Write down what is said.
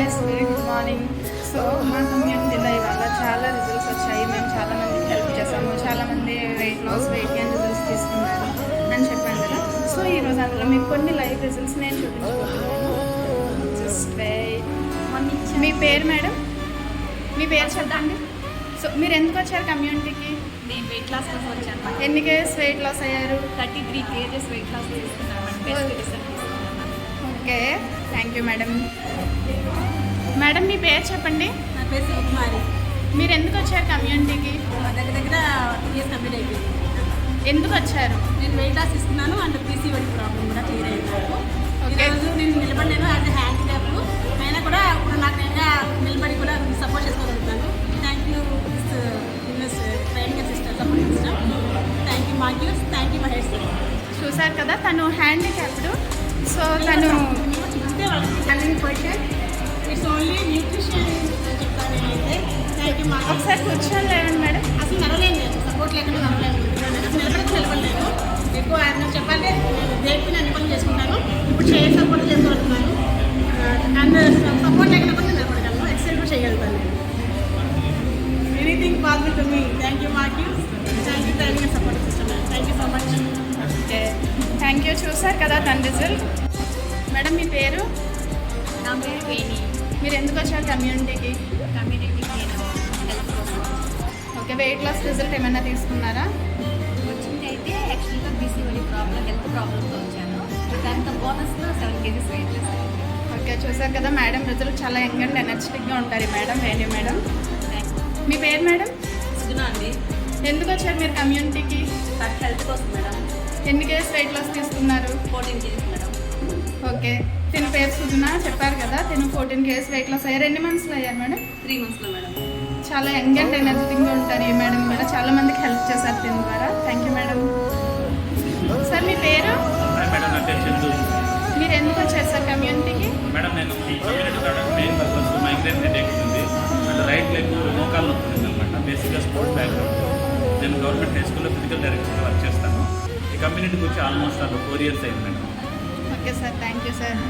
Yes very good morning. So మా కమ్యూనిటీలో ఇవాళ చాలా రిజల్ట్స్ వచ్చాయి. మేము చాలామందికి హెల్ప్ చేసాము. చాలామంది weight loss, weight gain results తీసుకున్నారు అని చెప్పాను కదా. సో ఈరోజు అందులో మీకు కొన్ని లైవ్ రిజల్ట్స్ నేను చూపించబోతున్నాను. Just wait. మీ పేరు మేడం? మీ పేరు చెప్పండి. సో మీరు ఎందుకు వచ్చారు కమ్యూనిటీకి? నేను వెయిట్ లాస్ కోసం వచ్చాను. ఎన్ని కేజెస్ వెయిట్ లాస్ అయ్యారు? 33 kgs వెయిట్ లాస్ తీసుకున్నాను. బెస్ట్ రిజల్ట్ తీసుకున్నాను. Okay, thank you madam. Madam మీ పేరు చెప్పండి. నా పేరు శివకుమారి. మీరు ఎందుకు వచ్చారు కమ్యూనిటీకి? దగ్గర 2 years కంప్లీట్ అయిపోయింది. ఎందుకు వచ్చారు? నేను వెయిట్ లాస్ తీసుకున్నాను అండ్ పీసీఓడి ప్రాబ్లం కూడా క్లియర్ అయింది నాకు. ఓకే. ఈరోజు నేను నిలబడలేను యాజ్ హ్యాండ్ క్యాప్, అయినా కూడా ఇప్పుడు నాకు నేను నిలబడి కూడా సపోర్ట్ చేసుకోగలుగుతాను. Thank you this training sister support system. Thank you మాగ్యూస్, థ్యాంక్ యూ మహేష్ సార్. చూసారు కదా, తను హ్యాండిక్యాప్డ్. సో తను చూస్తే వాళ్ళకి handing question it's only nutrition చెప్తాను నేనైతే. థ్యాంక్ యూ మా ఒకసారి కూర్చొని లేవండి మేడం. అసలు నడవలేను, నేను సపోర్ట్ లేకుండా నడవలేను. అసలు నిలబడలేదు. ఎక్కువ ఆయన చెప్పాలంటే దేనికి నేను పనులు చేసుకుంటాను. ఇప్పుడు చేయ సపోర్ట్ చేసుకోగలుగుతున్నాను అండ్ సపోర్ట్ లేకుండా కూడా నేను నిలబడగలను. ఎక్సెల్ కూడా చేయగలుగుతాను నేను. Anything possible to me. Thank you మాకి. Thank you training support system. Thank you so much. Okay, thank you. చూసారు కదా తన రిజల్ట్. మేడం మీ పేరు? నా పేరు వేణి. మీరు ఎందుకు వచ్చారు కమ్యూనిటీకి? కమ్యూనిటీకి నేను హెల్ప్ కోసం ఓకే, వెయిట్ లాస్ రిజల్ట్ ఏమైనా తీసుకున్నారా? వచ్చింది. అయితే యాక్చువల్గా పీసీఓడి ప్రాబ్లం, హెల్త్ ప్రాబ్లమ్తో వచ్చాను. దాంతో బోనస్లో 7 kgs వెయిట్ లాస్ అయింది. ఓకే, చూసారు కదా మేడం రిజల్ట్. చాలా యంగ్ అండ్ ఎనర్జెటిక్గా ఉంటారు ఈ మేడం. వేణి మేడం. మీ పేరు మేడం? సుజనా అండి. ఎందుకు వచ్చారు మీరు కమ్యూనిటీకి? నాకు హెల్త్ కోసం మేడం. ఎన్ని కేజెస్ వెయిట్ లాస్ తీసుకున్నారు? 14 kgs మేడం. ఓకే, తిన పేరు సుజన చెప్పారు కదా. తిను 14 కేజెస్ వెయిట్ లాస్ అయ్యారు. ఎన్ని మంత్స్లో అయ్యారు మేడం? 3 monthsలో మేడం. చాలా యంగ్ అండ్ ఎనర్జెటిక్గా ఉంటారు ఈ మేడం కూడా. చాలా మందికి హెల్ప్ చేశారు దీని ద్వారా. Thank you madam. సార్ మీ పేరు? మేడం నా పేరు చందు. మీరు ఎందుకు వచ్చారు సార్ కమ్యూనిటీకి? మేడం నేను ఈ కమ్యూనిటీ రావడానికి మెయిన్ పర్పస్ మైగ్రేన్ హెడేక్ ఉంది అండ్ రైట్ లెగ్ మోకాలు నొప్పి ఉంది అనమాట. బేసిక్గా స్పోర్ట్స్ బ్యాక్గ్రౌండ్. నేను గవర్నమెంట్ హై స్కూల్లో ఫిజికల్ డైరెక్టర్గా వర్క్ చేస్తాను. ఈ కమ్యూనిటీకి వచ్చి ఆల్మోస్ట్ 4 years అయింది madam. Okay sir, thank you sir.